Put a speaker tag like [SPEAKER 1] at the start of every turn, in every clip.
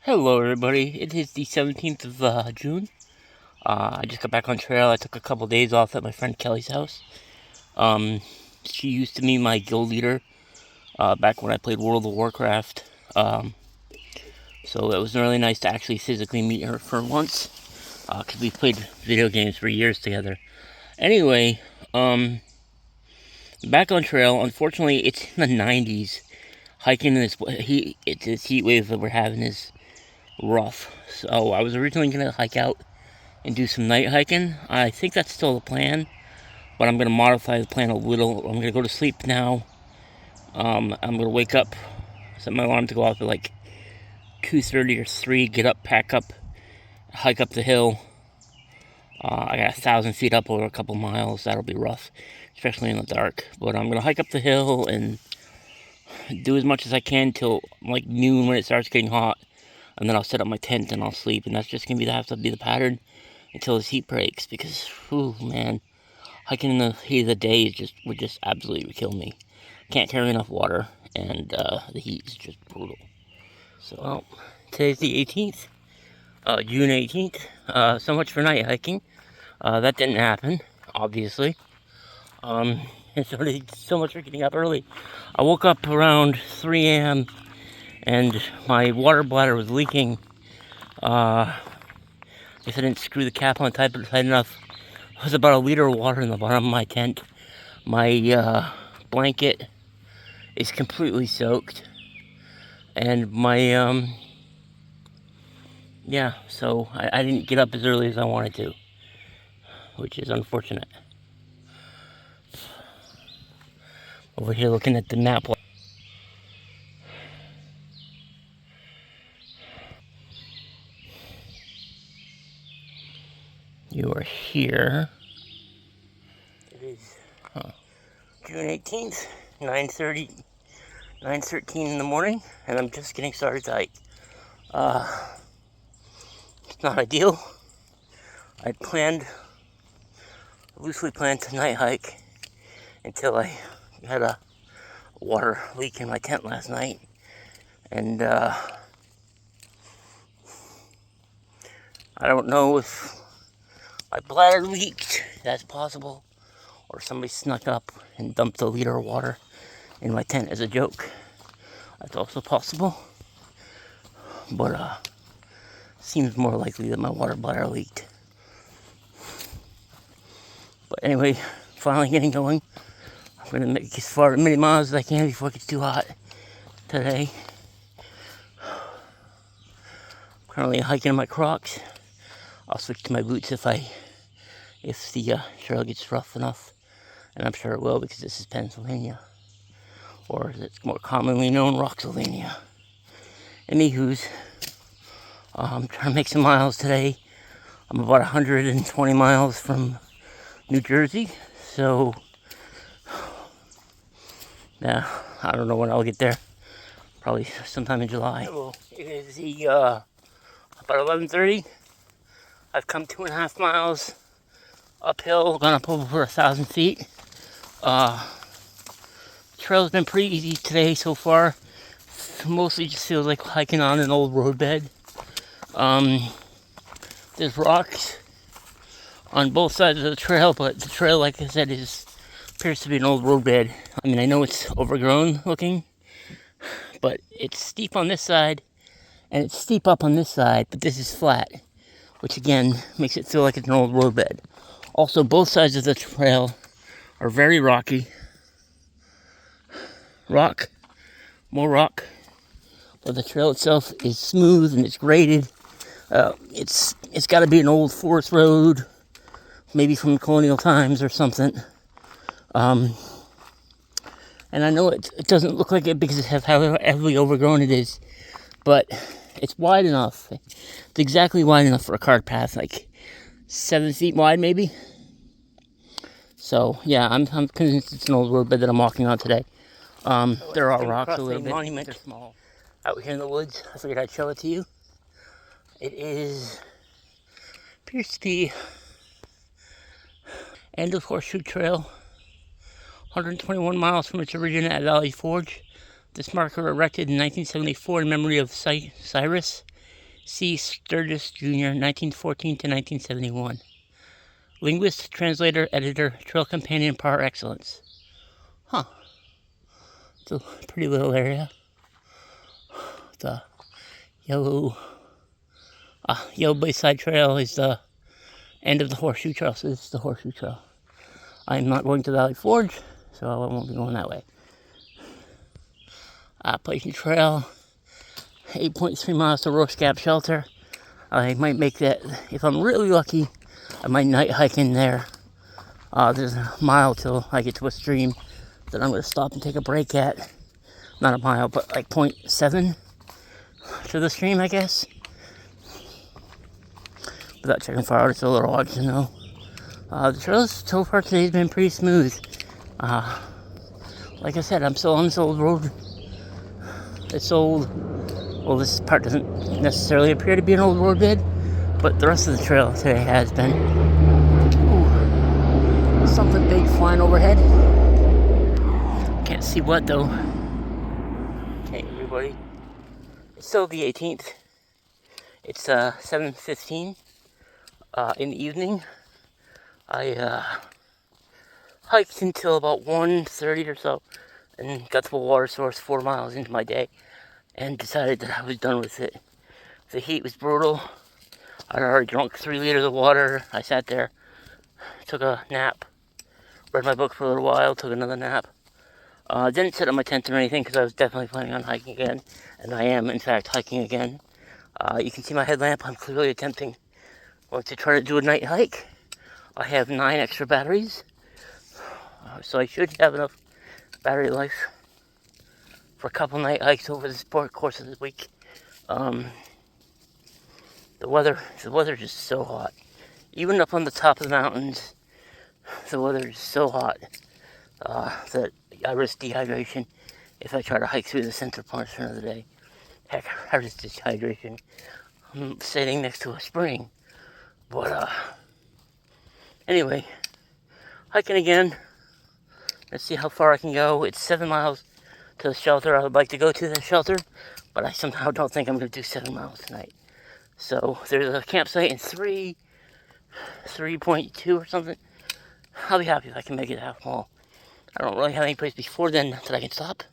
[SPEAKER 1] Hello everybody, it is the 17th of June. I just got back on trail. I took a couple days off at my friend Kelly's house. She used to be my guild leader back when I played World of Warcraft. So it was really nice to actually physically meet her for once, because we played video games for years together. Anyway, back on trail. Unfortunately, it's in the 90s. Hiking in this heat wave that we're having is rough. So I was originally going to hike out and do some night hiking. I think that's still the plan, but I'm going to modify the plan a little. I'm going to go to sleep now. I'm going to wake up, set my alarm to go off at like 2:30 or 3, get up, pack up, hike up the hill. I got 1,000 feet up over a couple miles. That'll be rough, especially in the dark. But I'm going to hike up the hill and do as much as I can till like noon when it starts getting hot. And then I'll set up my tent and I'll sleep. And that's just going to have to be the pattern until this heat breaks. Because, whew, man, hiking in the heat of the day would just absolutely kill me. Can't carry enough water. And the heat is just brutal. So, well, today's the 18th. June 18th. So much for night hiking. That didn't happen, obviously. And so much for getting up early. I woke up around 3 a.m. and my water bladder was leaking. I guess I didn't screw the cap on tight enough. There was about a liter of water in the bottom of my tent. My blanket is completely soaked. And my, yeah, so I didn't get up as early as I wanted to, which is unfortunate. Over here looking at the map. You are here. It is June 18th, 9:13 in the morning, and I'm just getting started to hike. It's not ideal. I loosely planned to night hike until I had a water leak in my tent last night, and I don't know if my bladder leaked. That's possible, or somebody snuck up and dumped a liter of water in my tent as a joke. That's also possible, but seems more likely that my water bladder leaked. But anyway, finally getting going. I'm gonna make as many miles as I can before it gets too hot today. I'm currently hiking in my Crocs. I'll switch to my boots if the trail gets rough enough, and I'm sure it will because this is Pennsylvania, or as it's more commonly known, Roxylvania. Anywho's, I'm trying to make some miles today. I'm about 120 miles from New Jersey, so yeah, I don't know when I'll get there. Probably sometime in July. Hello. It is about 11:30. I've come 2.5 miles uphill, gone up over 1,000 feet. Trail's been pretty easy today so far. Mostly just feels like hiking on an old roadbed. There's rocks on both sides of the trail, but the trail, like I said, appears to be an old roadbed. I mean, I know it's overgrown looking, but it's steep on this side, and it's steep up on this side, but this is flat, which again makes it feel like it's an old roadbed. Also, both sides of the trail are very rocky. More rock, but the trail itself is smooth and it's graded. It's got to be an old forest road, maybe from colonial times or something. And I know it doesn't look like it because of how heavily overgrown it is, but it's wide enough. It's exactly wide enough for a cart path, like 7 feet wide maybe. So yeah, I'm convinced it's an old roadbed that I'm walking on today. There are rocks a little bit. Monument. They're small. Out here in the woods, I figured I'd show it to you. It appears to be end of Horseshoe Trail, 121 miles from its origin at Valley Forge. This marker erected in 1974 in memory of Cyrus C. Sturgis Jr., 1914 to 1971. Linguist, translator, editor, trail companion par excellence. Huh. It's a pretty little area. The yellow Bayside Trail is the end of the Horseshoe Trail, so this is the Horseshoe Trail. I'm not going to Valley Forge, so I won't be going that way. Appalachian Trail, 8.3 miles to RAASCAP Shelter. I might make that, if I'm really lucky, I might night hike in there. There's a mile till I get to a stream that I'm going to stop and take a break at. Not a mile, but like 0.7 to the stream, I guess. Without checking far out, it's a little hard to know. The trail so far today has been pretty smooth. Like I said, I'm still on this old road. It's old. Well, this part doesn't necessarily appear to be an old road bed, but the rest of the trail today has been. Ooh, something big flying overhead. Can't see what though. Hey everybody. It's still the 18th. It's 7:15 in the evening. I hiked until about 1:30 or so, and got to a water source 4 miles into my day, and decided that I was done with it. The heat was brutal. I'd already drunk 3 liters of water. I sat there, took a nap, read my book for a little while, took another nap. Didn't set up my tent or anything because I was definitely planning on hiking again, and I am in fact hiking again. You can see my headlamp. I'm clearly attempting to try to do a night hike. I have 9 extra batteries, so I should have enough battery life for a couple night hikes over the course of this week. The weather is just so hot. Even up on the top of the mountains, the weather is so hot that I risk dehydration if I try to hike through the center portion of the day. Heck, I risk dehydration. I'm sitting next to a spring. But anyway, hiking again. Let's see how far I can go. It's 7 miles to the shelter. I would like to go to the shelter, but I somehow don't think I'm going to do 7 miles tonight. So there's a campsite in 3.2 or something. I'll be happy if I can make it that far. I don't really have any place before then that I can stop,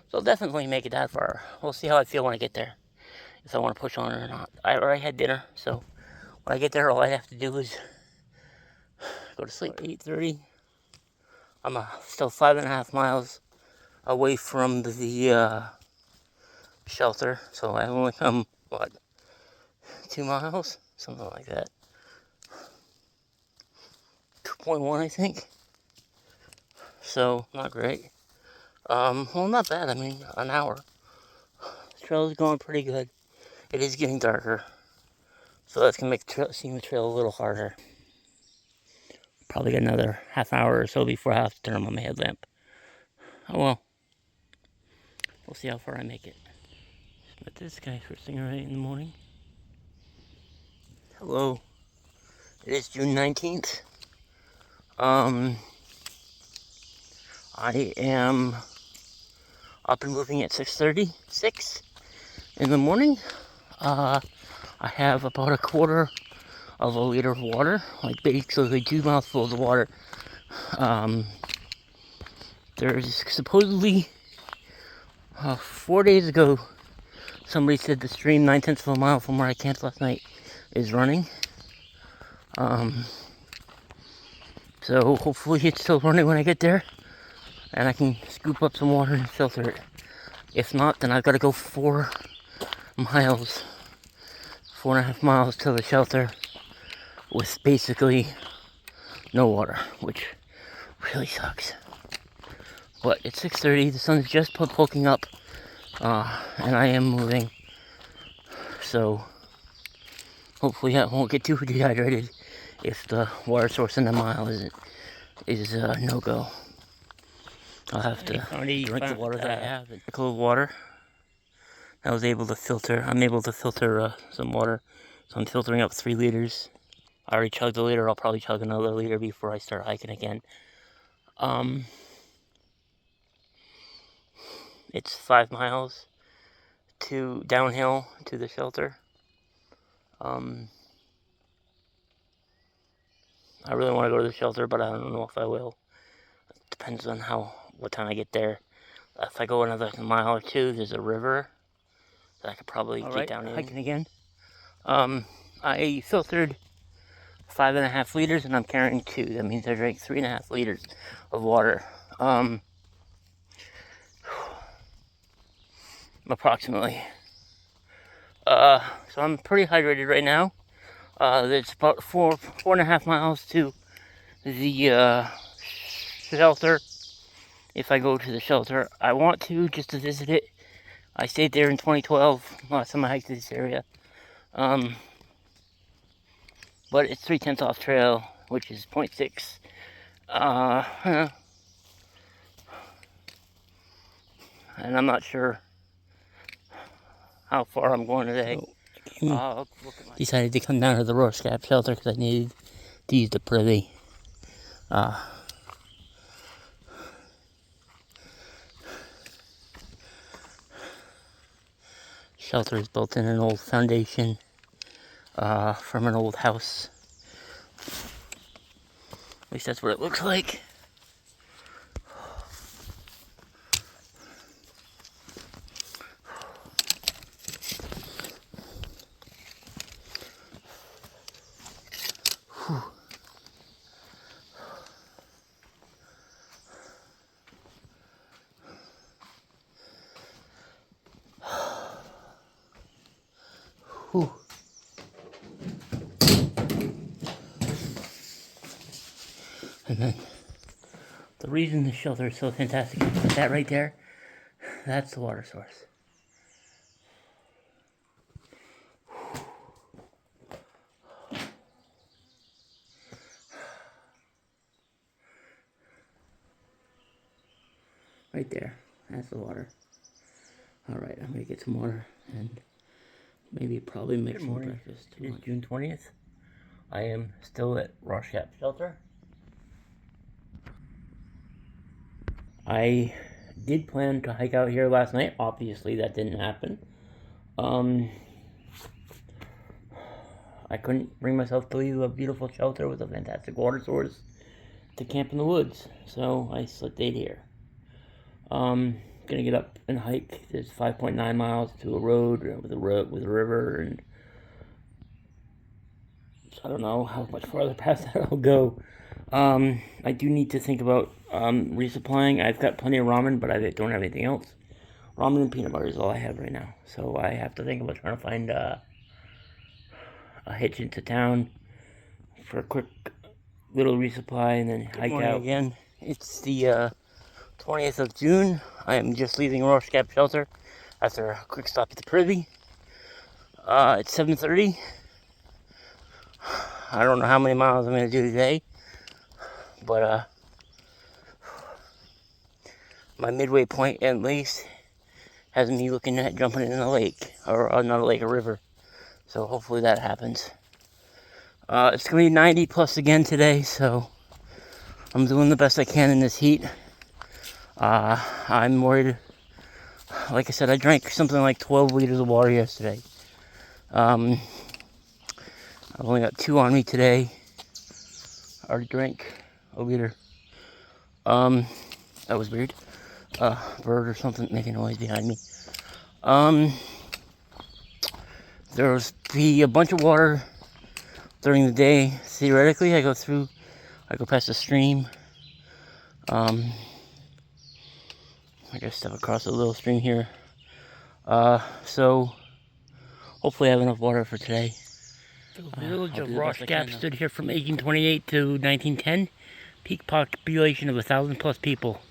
[SPEAKER 1] so I'll definitely make it that far. We'll see how I feel when I get there, if I want to push on or not. I already had dinner, so when I get there, all I have to do is go to sleep. 8:30. I'm still 5.5 miles away from the shelter, so I only come, 2 miles? Something like that. 2.1, I think. So, not great. Well, not bad. I mean, an hour. The trail is going pretty good. It is getting darker, so that's going to make seeing the trail a little harder. Probably got another half hour or so before I have to turn on my headlamp. Oh well. We'll see how far I make it. But this guy first thing early in the morning. Hello. It is June 19th. I am up and moving at 6:36 in the morning. I have about a quarter of a liter of water, like basically 2 mouthfuls of water. There's supposedly 4 days ago, somebody said the stream 9/10 of a mile from where I camped last night is running. So hopefully it's still running when I get there, and I can scoop up some water and filter it. If not, then I've got to go 4 miles, 4.5 miles to the shelter with basically no water, which really sucks. But it's 6:30, the sun's just poking up, and I am moving, so hopefully I won't get too dehydrated if the water source in the mile is no-go. I'll have to drink the water that I have. Cold water. I'm able to filter some water, so I'm filtering up 3 liters. I already chugged a liter. I'll probably chug another liter before I start hiking again. It's 5 miles downhill to the shelter. I really want to go to the shelter, but I don't know if I will. It depends on what time I get there. If I go another mile or two, there's a river that I could probably get down in. Hiking again. I filtered 5.5 liters, and I'm carrying 2. That means I drank 3.5 liters of water. Approximately. So I'm pretty hydrated right now. It's about 4.5 miles to the shelter. If I go to the shelter, I want to just to visit it. I stayed there in 2012. Last time I hiked this area. But it's 3/10 off trail, which is 0.6. And I'm not sure how far I'm going today. Decided to come down to the RAASCAP Shelter because I needed to use the privy. Shelter is built in an old foundation from an old house. At least that's what it looks like. Whew. And then the reason the shelter is so fantastic is that right there, that's the water source. Right there, that's the water. Alright, I'm gonna get some water and maybe probably make some breakfast. It is June 20th. I am still at RAASCAP Shelter. I did plan to hike out here last night. Obviously, that didn't happen. I couldn't bring myself to leave a beautiful shelter with a fantastic water source to camp in the woods, so I slipped eight here. Gonna get up and hike. There's 5.9 miles to a road with a river, and so I don't know how much farther past that I'll go. I do need to think about resupplying. I've got plenty of ramen, but I don't have anything else. Ramen and peanut butter is all I have right now, so I have to think about trying to find a hitch into town for a quick little resupply and then hike out again. It's the 20th of June. I am just leaving RAASCAP Shelter after a quick stop at the Privy. It's 7:30. I don't know how many miles I'm going to do today, but my Midway Point at least has me looking at jumping in a lake, or not a lake, a river. So hopefully that happens. It's going to be 90 plus again today, so I'm doing the best I can in this heat. I'm worried. Like I said, I drank something like 12 liters of water yesterday. I've only got 2 on me today. I already drank a liter. That was weird. Bird or something making noise behind me. There's be a bunch of water during the day. Theoretically, I go past a stream. I gotta step across a little stream here. So hopefully I have enough water for today. The village of RAASCAP stood here from 1828 to 1910. Peak population of 1,000 plus people.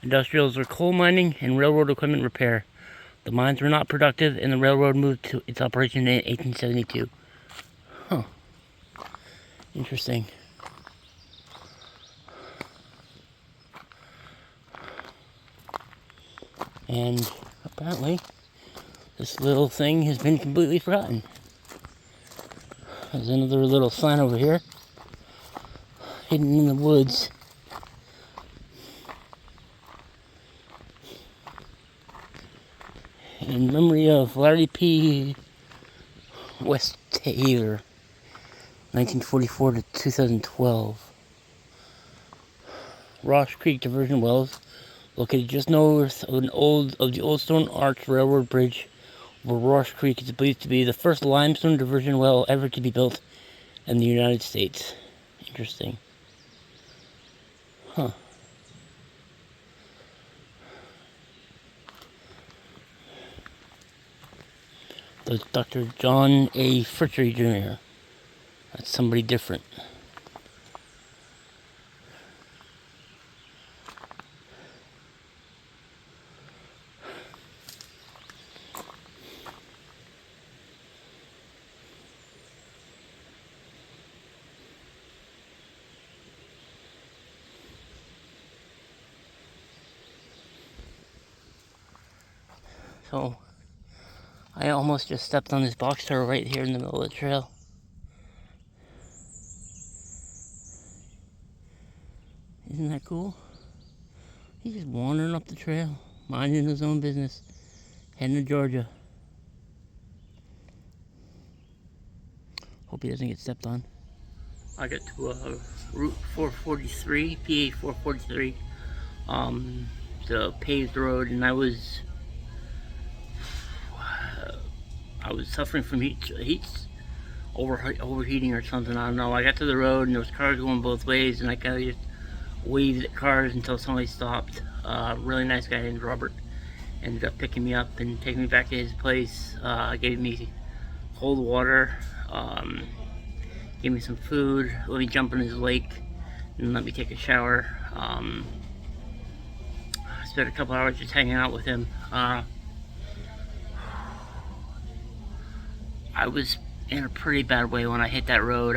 [SPEAKER 1] Industrials were coal mining and railroad equipment repair. The mines were not productive, and the railroad moved to its operation in 1872. Huh. Interesting. And apparently, this little thing has been completely forgotten. There's another little sign over here, hidden in the woods. In memory of Larry P. West Taylor, 1944 to 2012. Ross Creek Diversion Wells, located just north of the old Stone Arch Railroad Bridge over Ross Creek, is believed to be the first limestone diversion well ever to be built in the United States. Interesting. Huh. There's Dr. John A. Fritchery Jr. That's somebody different. So, I almost just stepped on this box turtle right here in the middle of the trail. Isn't that cool? He's just wandering up the trail, minding his own business, heading to Georgia. Hope he doesn't get stepped on. I got to Route 443, PA 443, the paved road, and I was suffering from overheating or something. I don't know. I got to the road and there was cars going both ways, and I kind of just waved at cars until somebody stopped. Really nice guy named Robert ended up picking me up and taking me back to his place. Gave me cold water, gave me some food, let me jump in his lake, and let me take a shower. I spent a couple hours just hanging out with him. I was in a pretty bad way when I hit that road.